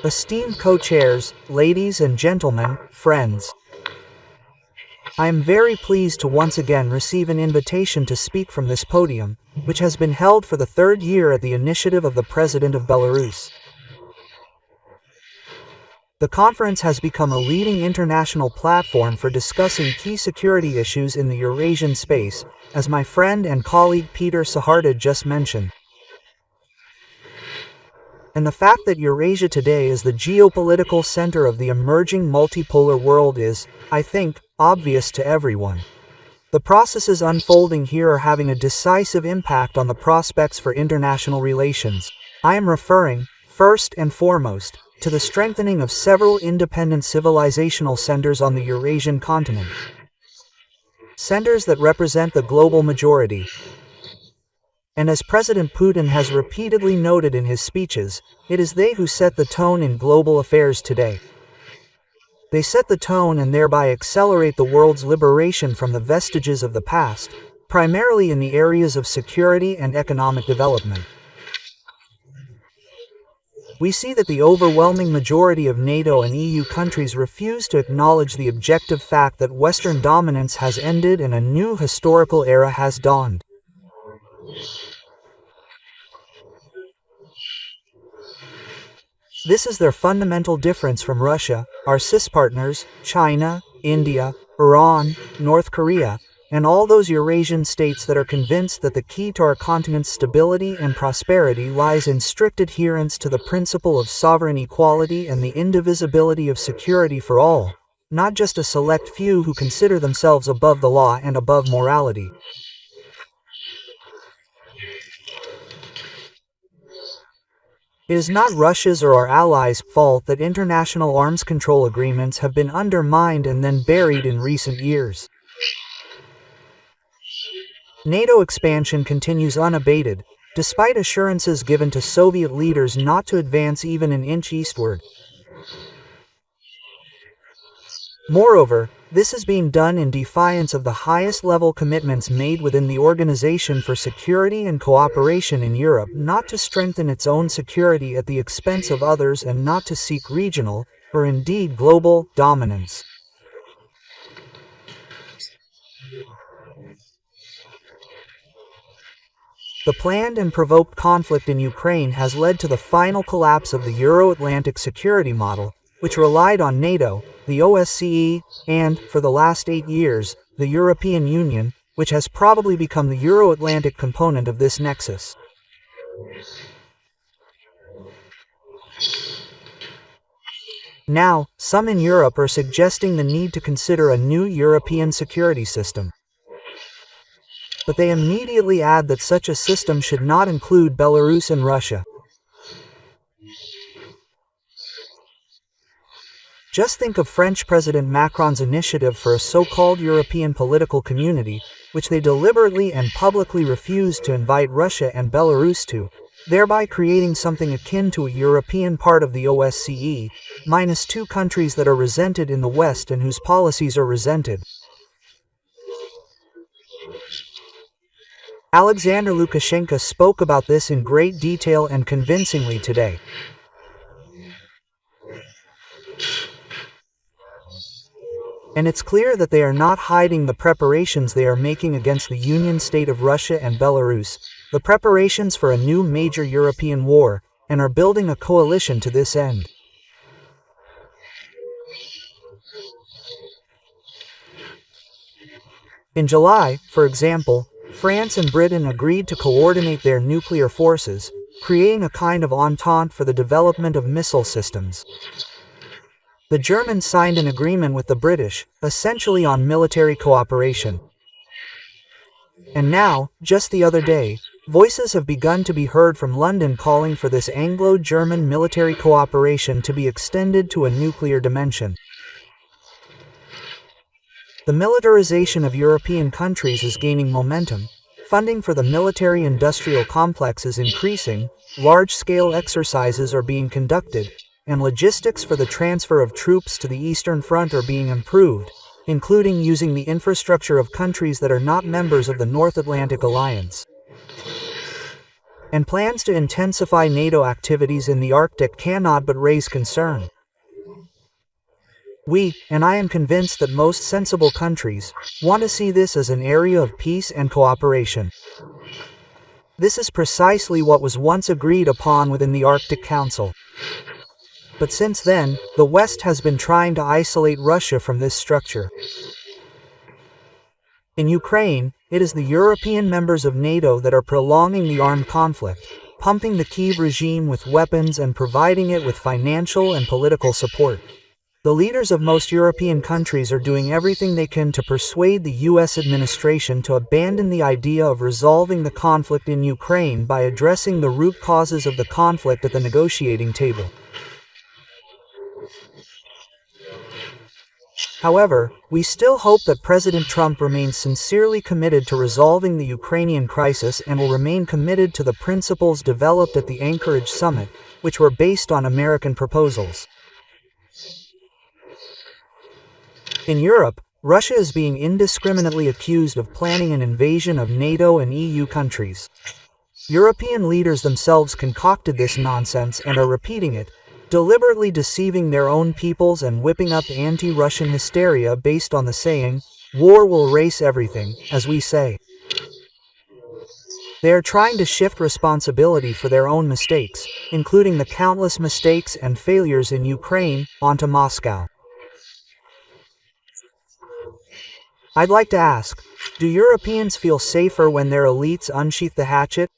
Esteemed co-chairs, ladies and gentlemen, friends. I am very pleased to once again receive an invitation to speak from this podium, which has been held for the third year at the initiative of the President of Belarus. The conference has become a leading international platform for discussing key security issues in the Eurasian space, as my friend and colleague Peter Saharda just mentioned. And the fact that Eurasia today is the geopolitical center of the emerging multipolar world is, I think, obvious to everyone. The processes unfolding here are having a decisive impact on the prospects for international relations. I am referring, first and foremost, to the strengthening of several independent civilizational centers on the Eurasian continent. Centers that represent the global majority. And as President Putin has repeatedly noted in his speeches, it is they who set the tone in global affairs today. They set the tone and thereby accelerate the world's liberation from the vestiges of the past, primarily in the areas of security and economic development. We see that the overwhelming majority of NATO and EU countries refuse to acknowledge the objective fact that Western dominance has ended and a new historical era has dawned. This is their fundamental difference from Russia, our CIS partners, China, India, Iran, North Korea, and all those Eurasian states that are convinced that the key to our continent's stability and prosperity lies in strict adherence to the principle of sovereign equality and the indivisibility of security for all, not just a select few who consider themselves above the law and above morality. It is not Russia's or our allies' fault that international arms control agreements have been undermined and then buried in recent years. NATO expansion continues unabated, despite assurances given to Soviet leaders not to advance even an inch eastward. Moreover, this is being done in defiance of the highest-level commitments made within the Organization for Security and Cooperation in Europe not to strengthen its own security at the expense of others and not to seek regional, or indeed global, dominance. The planned and provoked conflict in Ukraine has led to the final collapse of the Euro-Atlantic security model, which relied on NATO, the OSCE, and, for the last 8 years, the European Union, which has probably become the Euro-Atlantic component of this nexus. Now, some in Europe are suggesting the need to consider a new European security system. But they immediately add that such a system should not include Belarus and Russia. Just think of French President Macron's initiative for a so-called European political community, which they deliberately and publicly refused to invite Russia and Belarus to, thereby creating something akin to a European part of the OSCE, minus 2 countries that are resented in the West and whose policies are resented. Alexander Lukashenko spoke about this in great detail and convincingly today. And it's clear that they are not hiding the preparations they are making against the Union state of Russia and Belarus, the preparations for a new major European war, and are building a coalition to this end. In July, for example, France and Britain agreed to coordinate their nuclear forces, creating a kind of entente for the development of missile systems. The Germans signed an agreement with the British, essentially on military cooperation. And now, just the other day, voices have begun to be heard from London calling for this Anglo-German military cooperation to be extended to a nuclear dimension. The militarization of European countries is gaining momentum, funding for the military-industrial complex is increasing, large-scale exercises are being conducted, and logistics for the transfer of troops to the Eastern Front are being improved, including using the infrastructure of countries that are not members of the North Atlantic Alliance. and plans to intensify NATO activities in the Arctic cannot but raise concern. We, and I am convinced that most sensible countries, want to see this as an area of peace and cooperation. This is precisely what was once agreed upon within the Arctic Council. But since then, the West has been trying to isolate Russia from this structure. In Ukraine, it is the European members of NATO that are prolonging the armed conflict, pumping the Kyiv regime with weapons and providing it with financial and political support. The leaders of most European countries are doing everything they can to persuade the US administration to abandon the idea of resolving the conflict in Ukraine by addressing the root causes of the conflict at the negotiating table. However, we still hope that President Trump remains sincerely committed to resolving the Ukrainian crisis and will remain committed to the principles developed at the Anchorage summit, which were based on American proposals. In Europe, Russia is being indiscriminately accused of planning an invasion of NATO and EU countries. European leaders themselves concocted this nonsense and are repeating it, deliberately deceiving their own peoples and whipping up anti-Russian hysteria based on the saying, "War will erase everything," as we say. They are trying to shift responsibility for their own mistakes, including the countless mistakes and failures in Ukraine, onto Moscow. I'd like to ask, do Europeans feel safer when their elites unsheath the hatchet?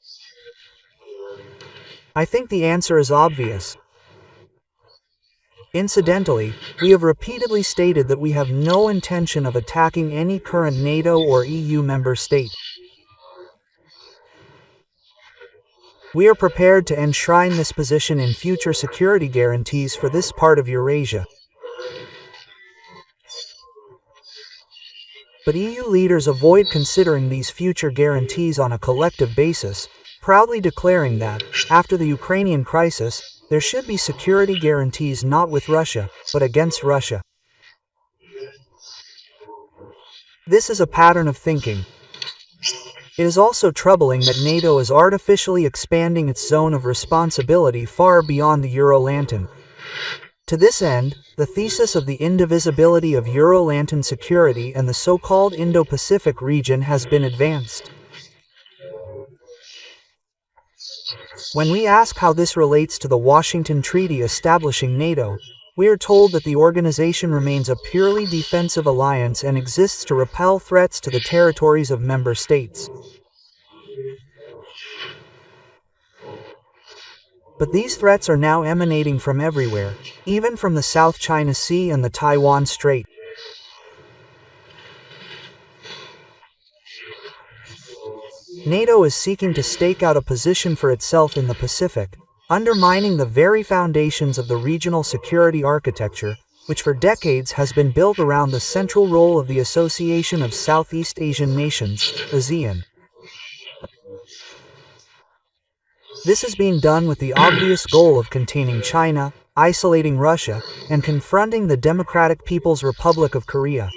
I think the answer is obvious. Incidentally, we have repeatedly stated that we have no intention of attacking any current NATO or EU member state. We are prepared to enshrine this position in future security guarantees for this part of Eurasia. But EU leaders avoid considering these future guarantees on a collective basis, proudly declaring that, after the Ukrainian crisis, there should be security guarantees not with Russia, but against Russia. This is a pattern of thinking. It is also troubling that NATO is artificially expanding its zone of responsibility far beyond the Euro-Atlantic. To this end, the thesis of the indivisibility of Euro-Atlantic security and the so-called Indo-Pacific region has been advanced. When we ask how this relates to the Washington Treaty establishing NATO, we are told that the organization remains a purely defensive alliance and exists to repel threats to the territories of member states. But these threats are now emanating from everywhere, even from the South China Sea and the Taiwan Strait. NATO is seeking to stake out a position for itself in the Pacific, undermining the very foundations of the regional security architecture, which for decades has been built around the central role of the Association of Southeast Asian Nations, ASEAN. This is being done with the obvious goal of containing China, isolating Russia, and confronting the Democratic People's Republic of Korea.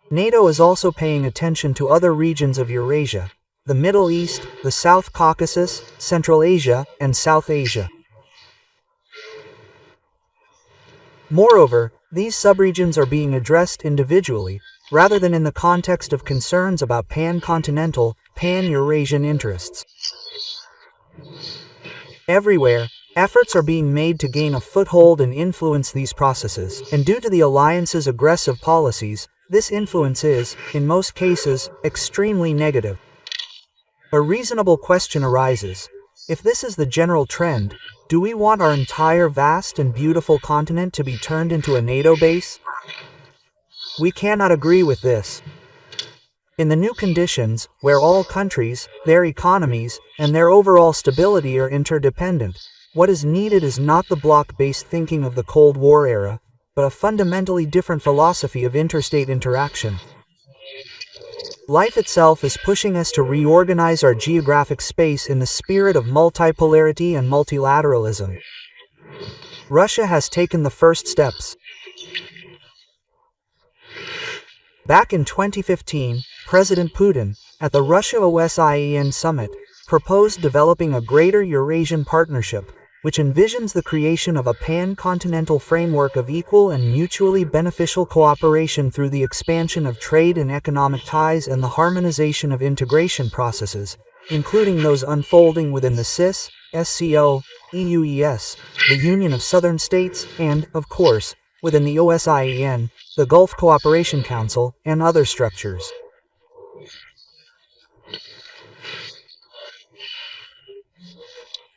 NATO is also paying attention to other regions of Eurasia, the Middle East, the South Caucasus, Central Asia, and South Asia. Moreover, these subregions are being addressed individually, rather than in the context of concerns about pan-continental, Pan-Eurasian interests. Everywhere, efforts are being made to gain a foothold and influence these processes, and due to the alliance's aggressive policies, this influence is, in most cases, extremely negative. A reasonable question arises. If this is the general trend, do we want our entire vast and beautiful continent to be turned into a NATO base? We cannot agree with this. In the new conditions, where all countries, their economies, and their overall stability are interdependent, what is needed is not the bloc-based thinking of the Cold War era, but a fundamentally different philosophy of interstate interaction. Life itself is pushing us to reorganize our geographic space in the spirit of multipolarity and multilateralism. Russia has taken the first steps. Back in 2015, President Putin, at the Russia-OSCE summit, proposed developing a greater Eurasian partnership, which envisions the creation of a pan-continental framework of equal and mutually beneficial cooperation through the expansion of trade and economic ties and the harmonization of integration processes, including those unfolding within the CIS, SCO, EUES, the Union of Southern States, and, of course, within the OSCE, the Gulf Cooperation Council, and other structures.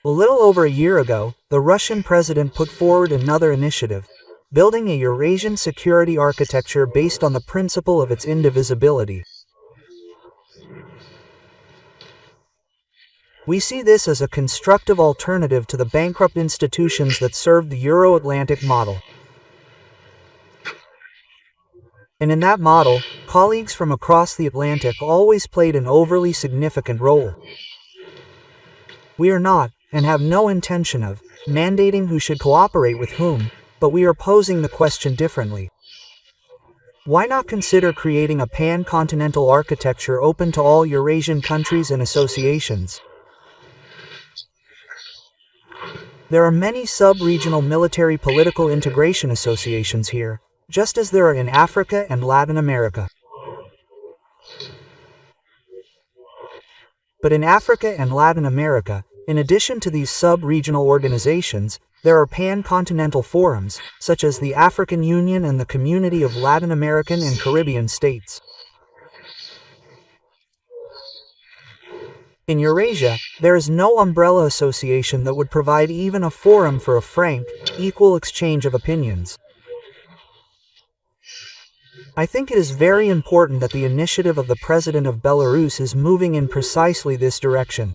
A little over a year ago, the Russian president put forward another initiative, building a Eurasian security architecture based on the principle of its indivisibility. We see this as a constructive alternative to the bankrupt institutions that served the Euro-Atlantic model. And in that model, colleagues from across the Atlantic always played an overly significant role. We are not, and have no intention of, mandating who should cooperate with whom, but we are posing the question differently. Why not consider creating a pan-continental architecture open to all Eurasian countries and associations? There are many sub-regional military political integration associations here, just as there are in Africa and Latin America. But in Africa and Latin America, in addition to these sub-regional organizations, there are pan-continental forums, such as the African Union and the Community of Latin American and Caribbean States. In Eurasia, there is no umbrella association that would provide even a forum for a frank, equal exchange of opinions. I think it is very important that the initiative of the President of Belarus is moving in precisely this direction.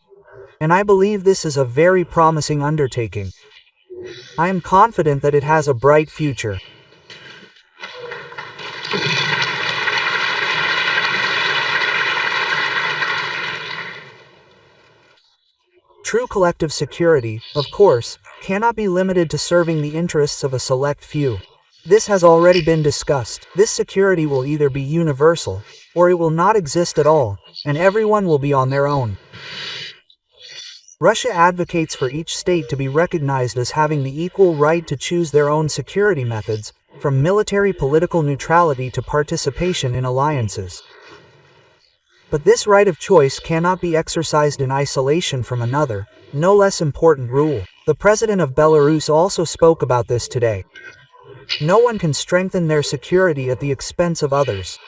And I believe this is a very promising undertaking. I am confident that it has a bright future. True collective security, of course, cannot be limited to serving the interests of a select few. This has already been discussed. This security will either be universal, or it will not exist at all, and everyone will be on their own. Russia advocates for each state to be recognized as having the equal right to choose their own security methods, from military political neutrality to participation in alliances. But this right of choice cannot be exercised in isolation from another, no less important rule. The President of Belarus also spoke about this today. No one can strengthen their security at the expense of others.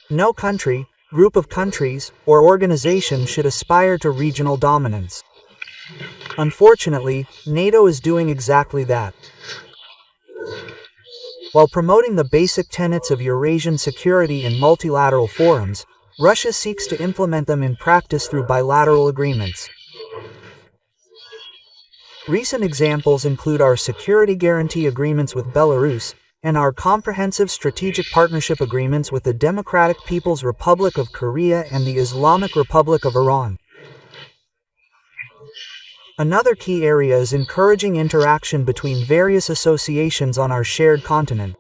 No country, group of countries, or organization should aspire to regional dominance. Unfortunately, NATO is doing exactly that. While promoting the basic tenets of Eurasian security in multilateral forums, Russia seeks to implement them in practice through bilateral agreements. Recent examples include our security guarantee agreements with Belarus and our comprehensive strategic partnership agreements with the Democratic People's Republic of Korea and the Islamic Republic of Iran. Another key area is encouraging interaction between various associations on our shared continent.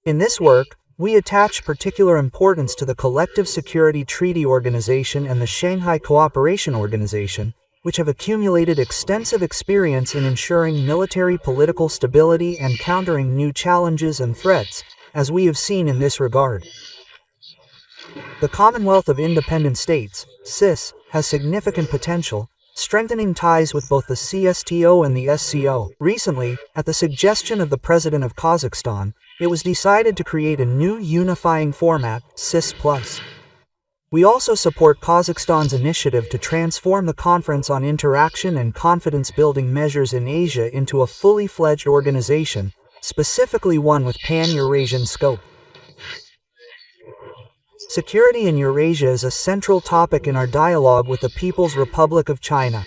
In this work, we attach particular importance to the Collective Security Treaty Organization and the Shanghai Cooperation Organization, which have accumulated extensive experience in ensuring military political stability and countering new challenges and threats, as we have seen in this regard. The Commonwealth of Independent States, CIS, has significant potential, strengthening ties with both the CSTO and the SCO. Recently, at the suggestion of the President of Kazakhstan, it was decided to create a new unifying format, CIS+. We also support Kazakhstan's initiative to transform the Conference on Interaction and Confidence-Building Measures in Asia into a fully fledged organization, specifically one with Pan-Eurasian scope. Security in Eurasia is a central topic in our dialogue with the People's Republic of China.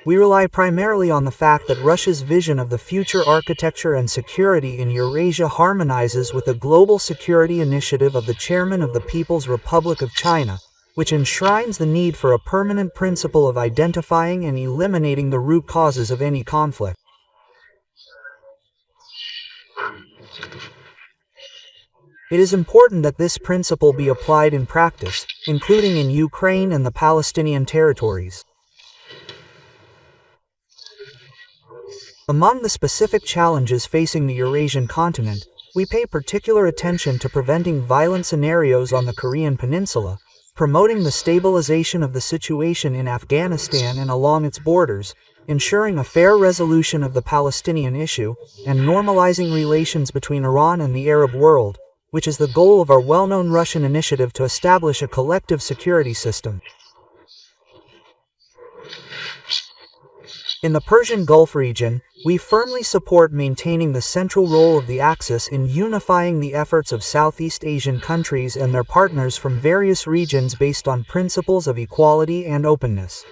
We rely primarily on the fact that Russia's vision of the future architecture and security in Eurasia harmonizes with the global security initiative of the Chairman of the People's Republic of China, which enshrines the need for a permanent principle of identifying and eliminating the root causes of any conflict. It is important that this principle be applied in practice, including in Ukraine and the Palestinian territories. Among the specific challenges facing the Eurasian continent, we pay particular attention to preventing violent scenarios on the Korean Peninsula, promoting the stabilization of the situation in Afghanistan and along its borders, ensuring a fair resolution of the Palestinian issue, and normalizing relations between Iran and the Arab world, which is the goal of our well-known Russian initiative to establish a collective security system. In the Persian Gulf region, we firmly support maintaining the central role of the Axis in unifying the efforts of Southeast Asian countries and their partners from various regions based on principles of equality and openness.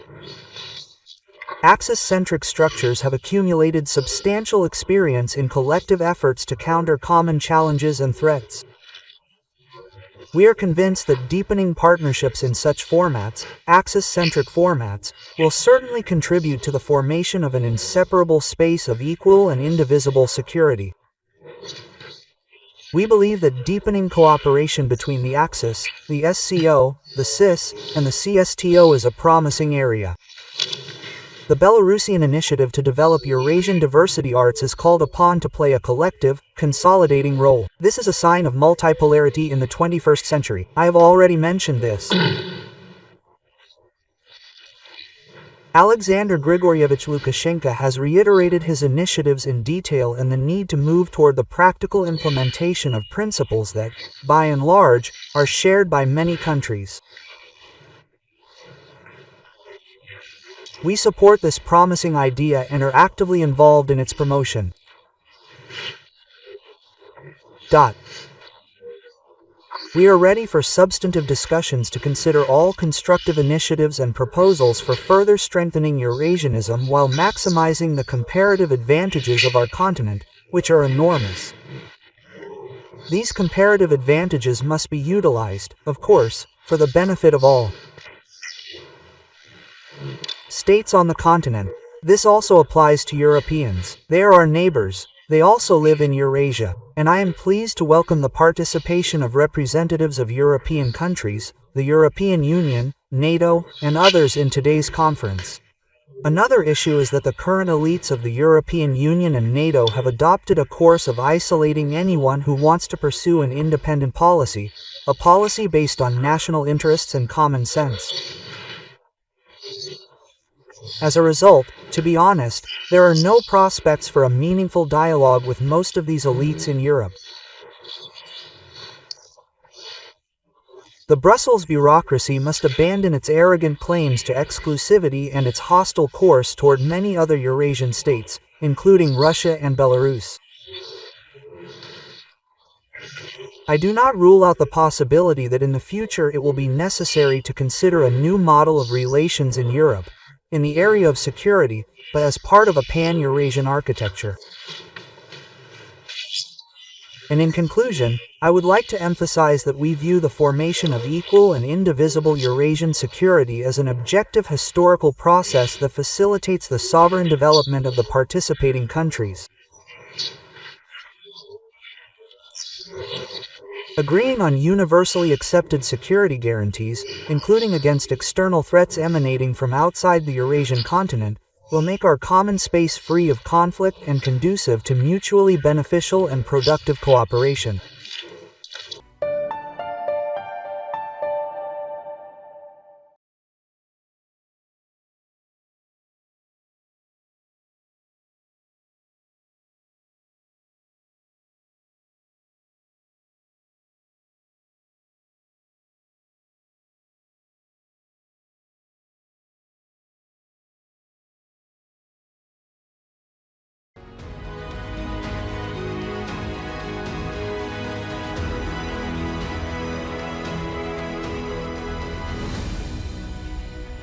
Axis-centric structures have accumulated substantial experience in collective efforts to counter common challenges and threats. We are convinced that deepening partnerships in such formats, Axis-centric formats, will certainly contribute to the formation of an inseparable space of equal and indivisible security. We believe that deepening cooperation between the Axis, the SCO, the CIS, and the CSTO is a promising area. The Belarusian initiative to develop Eurasian diversity arts is called upon to play a collective, consolidating role. This is a sign of multipolarity in the 21st century. I have already mentioned this. Alexander Grigoryevich Lukashenko has reiterated his initiatives in detail and the need to move toward the practical implementation of principles that, by and large, are shared by many countries. We support this promising idea and are actively involved in its promotion. We are ready for substantive discussions to consider all constructive initiatives and proposals for further strengthening Eurasianism while maximizing the comparative advantages of our continent, which are enormous. These comparative advantages must be utilized, of course, for the benefit of all states on the continent. This also applies to Europeans. They are our neighbors. They also live in Eurasia, and I am pleased to welcome the participation of representatives of European countries, the European Union, NATO, and others in today's conference. Another issue is that the current elites of the European Union and NATO have adopted a course of isolating anyone who wants to pursue an independent policy, a policy based on national interests and common sense. As a result, to be honest, there are no prospects for a meaningful dialogue with most of these elites in Europe. The Brussels bureaucracy must abandon its arrogant claims to exclusivity and its hostile course toward many other Eurasian states, including Russia and Belarus. I do not rule out the possibility that in the future it will be necessary to consider a new model of relations in Europe, in the area of security, but as part of a Pan-Eurasian architecture. And in conclusion, I would like to emphasize that we view the formation of equal and indivisible Eurasian security as an objective historical process that facilitates the sovereign development of the participating countries. Agreeing on universally accepted security guarantees, including against external threats emanating from outside the Eurasian continent, will make our common space free of conflict and conducive to mutually beneficial and productive cooperation.